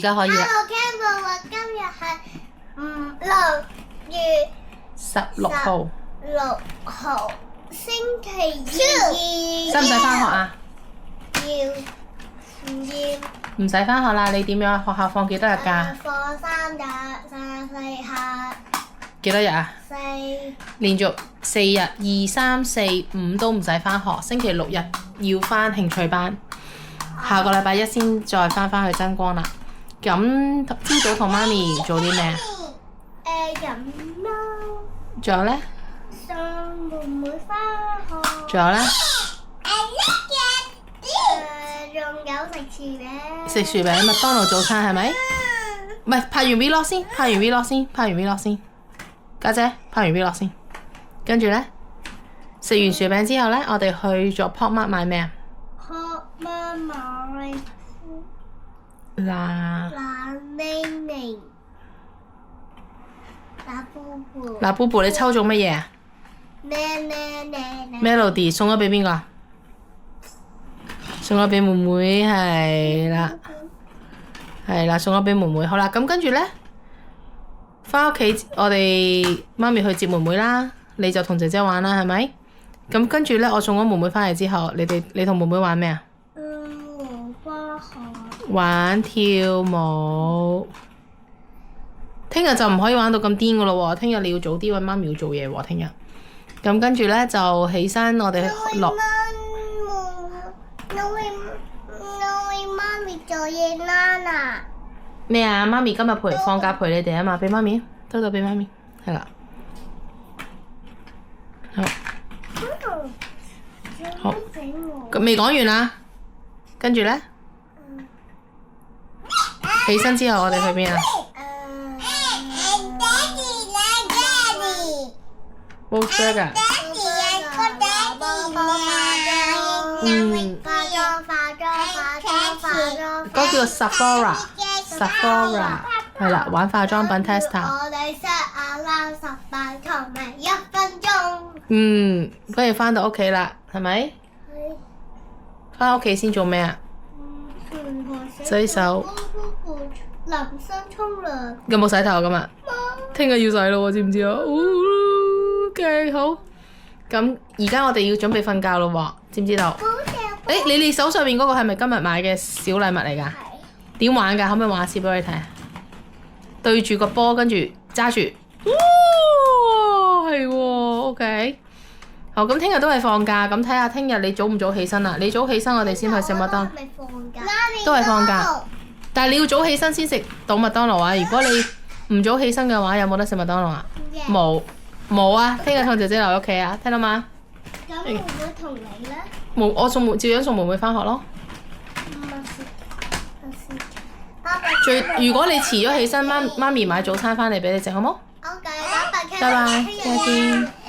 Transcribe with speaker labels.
Speaker 1: 而家可以啦。
Speaker 2: Hello Campbell 話今日係6月
Speaker 1: 16號。
Speaker 2: 6號星期二。
Speaker 1: 使唔使返學啊？
Speaker 2: 要。
Speaker 1: 唔使返學啦，你點樣？學校放幾多日假？
Speaker 2: 放3日，4日。
Speaker 1: 幾多日啊
Speaker 2: ？4。
Speaker 1: 連續4日，2、3、4、5都唔使返學，星期6日要返興趣班，下個禮拜1先再返去真光啦。咁朝早同媽咪做啲咩啊？
Speaker 2: 飲咯。
Speaker 1: 仲有呢？
Speaker 2: 送妹妹返學。
Speaker 1: 仲有呢？
Speaker 2: 仲有食薯餅。
Speaker 1: 食薯餅，麥當勞早餐係咪？唔係，拍完 vlog 先，拍完 vlog 先。家姐，拍完 vlog 先。跟住呢，食完薯餅之後呢，我哋去咗 Pop Mart 買咩啊？
Speaker 2: Pop Mart 買
Speaker 1: 嗱
Speaker 2: 咪
Speaker 1: 嗱 Boo， 你抽中乜嘢啊？Melody 送咗俾邊個啊？送咗俾妹妹，係啦，送咗俾妹妹。好啦，咁跟住呢，返屋企我哋媽咪去接妹妹啦，你就同姐姐玩啦，係咪？咁跟住呢，我送咗妹妹返嚟之後，你同妹妹玩咩啊？
Speaker 2: 花海。
Speaker 1: 玩跳舞。聽日就唔可以玩到咁癲噶咯喎！聽日你要早啲，揾媽咪要做嘢喎。聽日咁跟住呢，就起身，我哋落。
Speaker 2: 媽咪做嘢啦。
Speaker 1: 咩啊？媽咪今日放假陪你哋啊嘛，俾媽咪，兜俾媽咪，係啦。好。未講完啊？跟住呢？起身之後我哋去邊啊？冇錯㗎。嗰個叫 Sephora，係啦，玩化妝品 tester。
Speaker 2: 我哋 set alarm 18同埋1分鐘。
Speaker 1: 跟住返到屋企啦，係咪？返屋企先做咩啊？洗手。
Speaker 2: 淋身沖涼。
Speaker 1: 有冇洗頭㗎嘛？聽日要洗咯喎，知唔知啊？OK， 好。咁而家我哋要準備瞓覺咯喎，知唔知道？你手上面嗰個係咪今日買嘅小禮物嚟㗎？點玩㗎？可唔可以玩一次俾我哋睇啊？對住個波，跟住揸住，係喎 OK。好，咁聽日都係放假，咁睇下聽日你早唔早起身啊？你早起身，我哋先去食麥當勞。都係放假，但係你要早起身先食到麥當勞啊！如果你唔早起身嘅話，有冇得食麥當勞啊？冇啊！聽日同姐姐留喺屋企啊，聽到嗎？
Speaker 2: 咁會唔會同你呢？
Speaker 1: 冇，我照樣送妹妹返學咯。如果你遲咗起身，媽咪買早餐返嚟俾你食，好冇？
Speaker 2: 拜拜，
Speaker 1: 拜拜，聽日見。